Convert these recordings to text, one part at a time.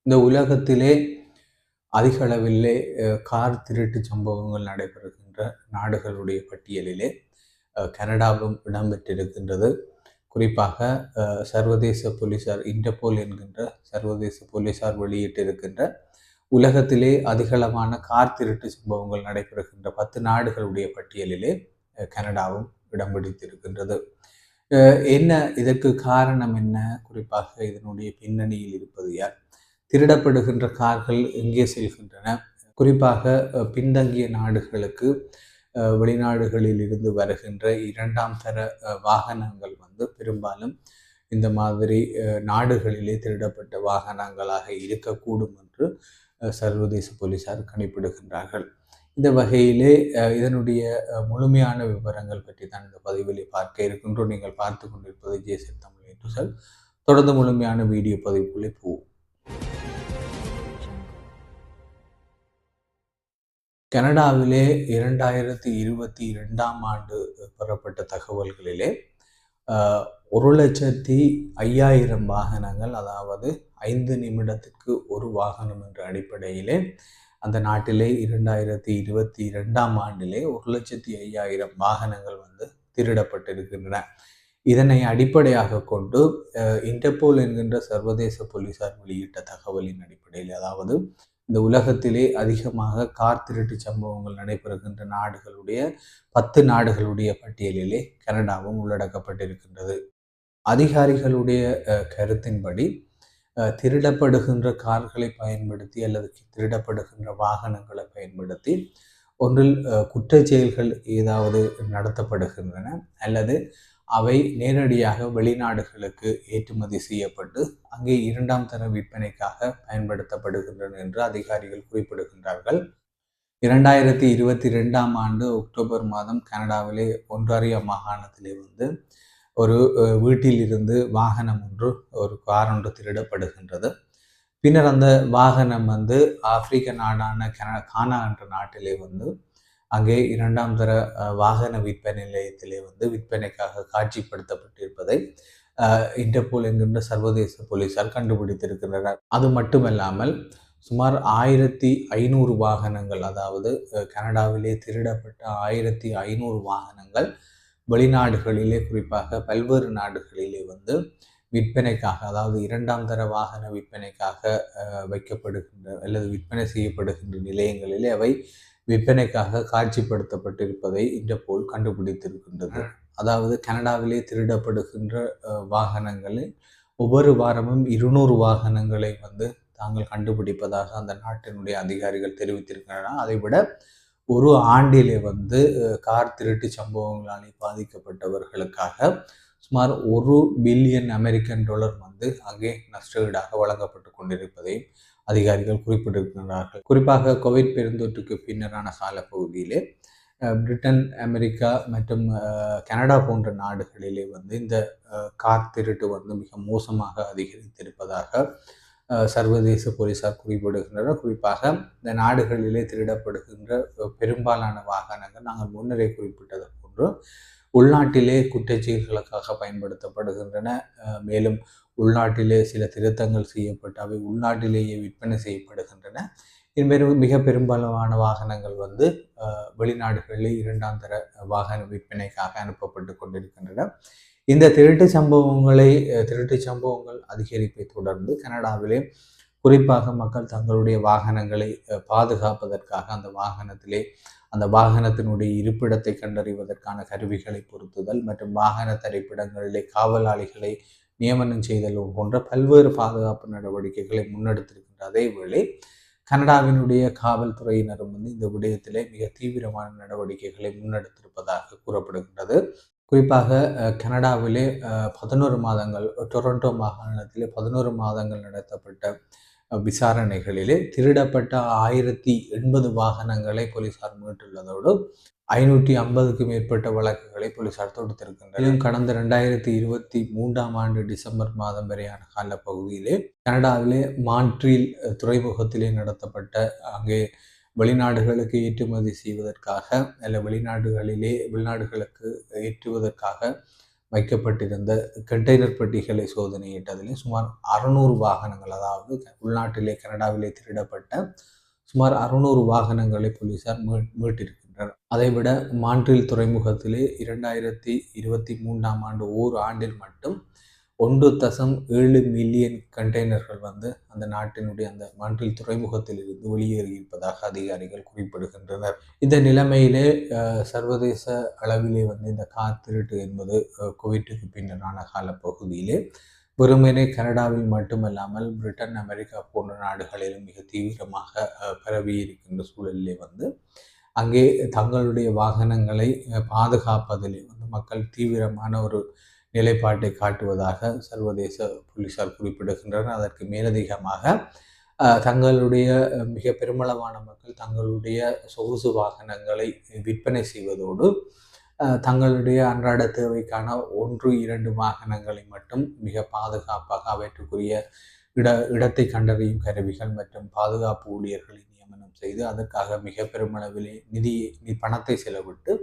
இந்த உலகத்திலே அதிக அளவிலே கார் திருட்டு சம்பவங்கள் நடைபெறுகின்ற நாடுகளுடைய பட்டியலிலே கனடாவும் இடம்பெற்றிருக்கின்றது. குறிப்பாக சர்வதேச போலீசார் இன்டர்போல் என்கின்ற சர்வதேச போலீசார் வெளியிட்டிருக்கின்ற உலகத்திலே அதிகளவான கார் திருட்டு சம்பவங்கள் நடைபெறுகின்ற 10 நாடுகளுடைய பட்டியலிலே கனடாவும் இடம் பிடித்திருக்கின்றது. என்ன இதற்கு காரணம் என்ன? குறிப்பாக இதனுடைய பின்னணியில் இருப்பது யார்? திருடப்படுகின்ற கார்கள் எங்கே செல்கின்றன? குறிப்பாக பின்தங்கிய நாடுகளுக்கு வெளிநாடுகளில் இருந்து வருகின்ற 2ஆம் தர வாகனங்கள் பெரும்பாலும் இந்த மாதிரி நாடுகளிலே திருடப்பட்ட வாகனங்களாக இருக்கக்கூடும் என்று சர்வதேச போலீசார் கணிப்பிடுகின்றார்கள். இந்த வகையிலே இதனுடைய முழுமையான விவரங்கள் பற்றி தான் இந்த பதிவிலே பார்க்க இருக்கின்றோம். நீங்கள் பார்த்து கொண்டிருப்பது ஜேசன் தமிழ் என்று தொடர்ந்து முழுமையான வீடியோ பதிவுக்குள்ளே போவோம். கனடாவிலே 2022ஆம் ஆண்டு பெறப்பட்ட தகவல்களிலே 1,05,000 வாகனங்கள், அதாவது 5 நிமிடத்திற்கு ஒரு வாகனம் என்ற அடிப்படையிலே அந்த நாட்டிலே 2022ஆம் ஆண்டிலே 1,05,000 வாகனங்கள் திருடப்பட்டிருக்கின்றன. இதனை அடிப்படையாக கொண்டு இன்டர்போல் என்கின்ற சர்வதேச போலீசார் வெளியிட்ட தகவலின் அடிப்படையில், அதாவது இந்த உலகத்திலே அதிகமாக கார் திருட்டு சம்பவங்கள் நடைபெறுகின்ற நாடுகளுடைய 10 நாடுகளுடைய பட்டியலிலே கனடாவும் உள்ளடக்கப்பட்டிருக்கின்றது. அதிகாரிகளுடைய கருத்தின்படி திருடப்படுகின்ற கார்களை பயன்படுத்தி அல்லது திருடப்படுகின்ற வாகனங்களை பயன்படுத்தி ஒன்றில் குற்றச் செயல்கள் ஏதாவது நடத்தப்படுகின்றன அல்லது அவை நேரடியாக வெளிநாடுகளுக்கு ஏற்றுமதி செய்யப்பட்டு அங்கே 2ஆம் தர விற்பனைக்காக பயன்படுத்தப்படுகின்றன என்று அதிகாரிகள் குறிப்பிடுகின்றார்கள். 2022ஆம் ஆண்டு அக்டோபர் மாதம் கனடாவிலே ஒன்றாரியோ மாகாணத்திலே ஒரு வீட்டில் இருந்து வாகனம் ஒரு கார் ஒன்று திருடப்படுகின்றது. பின்னர் அந்த வாகனம் ஆப்பிரிக்க நாடான கானா என்ற நாட்டிலே அங்கே 2ஆம் தர வாகன விற்பனை நிலையத்திலே விற்பனைக்காக காட்சிப்படுத்தப்பட்டிருப்பதை இன்டர்போல் என்கின்ற சர்வதேச போலீசார் கண்டுபிடித்திருக்கின்றனர். அது மட்டுமல்லாமல் சுமார் 1,500 வாகனங்கள், அதாவது கனடாவிலே திருடப்பட்ட 1,500 வாகனங்கள் வெளிநாடுகளிலே, குறிப்பாக பல்வேறு நாடுகளிலே விற்பனைக்காக, அதாவது 2ஆம் தர வாகன விற்பனைக்காக வைக்கப்படுகின்ற அல்லது விற்பனை செய்யப்படுகின்ற நிலையங்களிலே அவை விற்பனைக்காக காட்சிப்படுத்தப்பட்டிருப்பதை இன்டர்போல் கண்டுபிடித்திருக்கின்றது. அதாவது கனடாவிலே திருடப்படுகின்ற வாகனங்களில் ஒவ்வொரு வாரமும் 200 வாகனங்களை தாங்கள் கண்டுபிடிப்பதாக அந்த நாட்டினுடைய அதிகாரிகள் தெரிவித்திருக்கின்றனர். அதைவிட ஒரு ஆண்டிலே கார் திருட்டு சம்பவங்களால் பாதிக்கப்பட்டவர்களுக்காக சுமார் $1 பில்லியன் அங்கே நஷ்டஈடாக வழங்கப்பட்டு கொண்டிருப்பதை அதிகாரிகள் குறிப்பிட்டிருக்கிறார்கள். குறிப்பாக கோவிட் பெருந்தொற்றுக்கு பின்னரான காலப்பகுதியிலே பிரிட்டன், அமெரிக்கா மற்றும் கனடா போன்ற நாடுகளிலே இந்த கார் திருட்டு மிக மோசமாக அதிகரித்திருப்பதாக சர்வதேச போலீசார் குறிப்பிடுகின்றனர். குறிப்பாக இந்த நாடுகளிலே திருடப்படுகின்ற பெரும்பாலான வாகனங்கள் நாங்கள் முன்னரே குறிப்பிட்டது போன்று உள்நாட்டிலே குற்றச்செயல்களுக்காக பயன்படுத்தப்படுகின்றன. மேலும் உள்நாட்டிலே சில திருத்தங்கள் செய்யப்பட்டு அவை உள்நாட்டிலேயே விற்பனை செய்யப்படுகின்றன. மிக பெரும்பாலான வாகனங்கள் வெளிநாடுகளிலே 2ஆம் தர வாகன விற்பனைக்காக அனுப்பப்பட்டு கொண்டிருக்கின்றன. இந்த திருட்டு சம்பவங்கள் அதிகரிப்பை தொடர்ந்து கனடாவிலே குறிப்பாக மக்கள் தங்களுடைய வாகனங்களை பாதுகாப்பதற்காக அந்த வாகனத்தினுடைய இருப்பிடத்தை கண்டறிவதற்கான கருவிகளை பொருத்துதல் மற்றும் வாகன தரிப்பிடங்களிலே காவலாளிகளை நியமனம் செய்தல் போன்ற பல்வேறு பாதுகாப்பு நடவடிக்கைகளை முன்னெடுத்திருக்கின்ற அதேவேளை கனடாவினுடைய காவல்துறையினரும் இந்த விடயத்திலே மிக தீவிரமான நடவடிக்கைகளை முன்னெடுத்திருப்பதாக கூறப்படுகின்றது. குறிப்பாக கனடாவிலே 11 மாதங்கள், டொரண்டோ மாகாணத்திலே 11 மாதங்கள் நடத்தப்பட்ட விசாரணைகளிலே திருடப்பட்ட 1080 வாகனங்களை போலீசார் மீட்டுள்ளதோடு 550க்கும் மேற்பட்ட வழக்குகளை போலீசார் தொடுத்திருக்கின்றனர். கடந்த 2023ஆம் ஆண்டு டிசம்பர் மாதம் வரையான காலப்பகுதியிலே கனடாவிலே மான்ட்ரீல் துறைமுகத்திலே நடத்தப்பட்ட அங்கே வெளிநாடுகளுக்கு ஏற்றுமதி செய்வதற்காக அல்ல வெளிநாடுகளுக்கு ஏற்றுவதற்காக வைக்கப்பட்டிருந்த கண்டெய்னர் பெட்டிகளை சோதனையிட்டதிலே சுமார் 600 வாகனங்கள், அதாவது உள்நாட்டிலே கனடாவிலே திருடப்பட்ட சுமார் 600 வாகனங்களை போலீசார் மீட்டிருக்கின்றனர். அதைவிட மான்ட்ரீல் துறைமுகத்திலே 2023ஆம் ஆண்டு ஆண்டில் மட்டும் 1.7 மில்லியன் கண்டெய்னர்கள் அந்த நாட்டினுடைய அந்த மான்ட்ரீல் துறைமுகத்தில் இருந்து வெளியேறியிருப்பதாக அதிகாரிகள் குறிப்பிடுகின்றனர். இந்த நிலைமையிலே சர்வதேச அளவிலே இந்த கார் திருட்டு என்பது கோவிட்டுக்கு பின்னரான காலப்பகுதியிலே வெறுமனே கனடாவில் மட்டுமல்லாமல் பிரிட்டன், அமெரிக்கா போன்ற நாடுகளிலும் மிக தீவிரமாக பரவி இருக்கின்ற சூழலிலே அங்கே தங்களுடைய வாகனங்களை பாதுகாப்பதிலே மக்கள் தீவிரமான ஒரு நிலைப்பாட்டை காட்டுவதாக சர்வதேச போலீசார் குறிப்பிடுகின்றனர். அதற்கு மேலதிகமாக தங்களுடைய மிக பெருமளவான மக்கள் தங்களுடைய சொகுசு வாகனங்களை விற்பனை செய்வதோடு தங்களுடைய அன்றாட தேவைக்கான 1-2 வாகனங்களை மட்டும் மிக பாதுகாப்பாக அவற்றுக்குரிய இடத்தை கண்டறியும் கருவிகள் மற்றும் பாதுகாப்பு ஊழியர்களை நியமனம் செய்து அதற்காக மிக பெருமளவிலே பணத்தை செலவிட்டு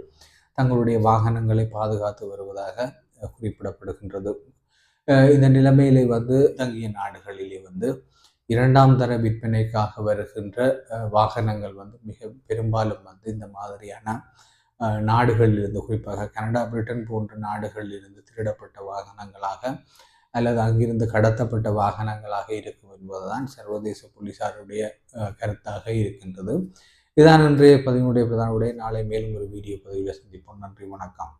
தங்களுடைய வாகனங்களை பாதுகாத்து வருவதாக குறிப்பிடப்படுகின்றது. இந்த நிலைமையிலே தங்கிய நாடுகளிலே 2ஆம் தர விற்பனைக்காக வருகின்ற வாகனங்கள் மிக பெரும்பாலும் இந்த மாதிரியான நாடுகளிலிருந்து, குறிப்பாக கனடா, பிரிட்டன் போன்ற நாடுகளிலிருந்து திருடப்பட்ட வாகனங்களாக அல்லது அங்கிருந்து கடத்தப்பட்ட வாகனங்களாக இருக்கும் என்பதுதான் சர்வதேச போலீசாருடைய கருத்தாக இருக்கின்றது. இதான் இன்றைய பதிவுடைய பிரதான உடைய. நாளை மேலும் ஒரு வீடியோ பதிவில் சந்திப்போம். நன்றி, வணக்கம்.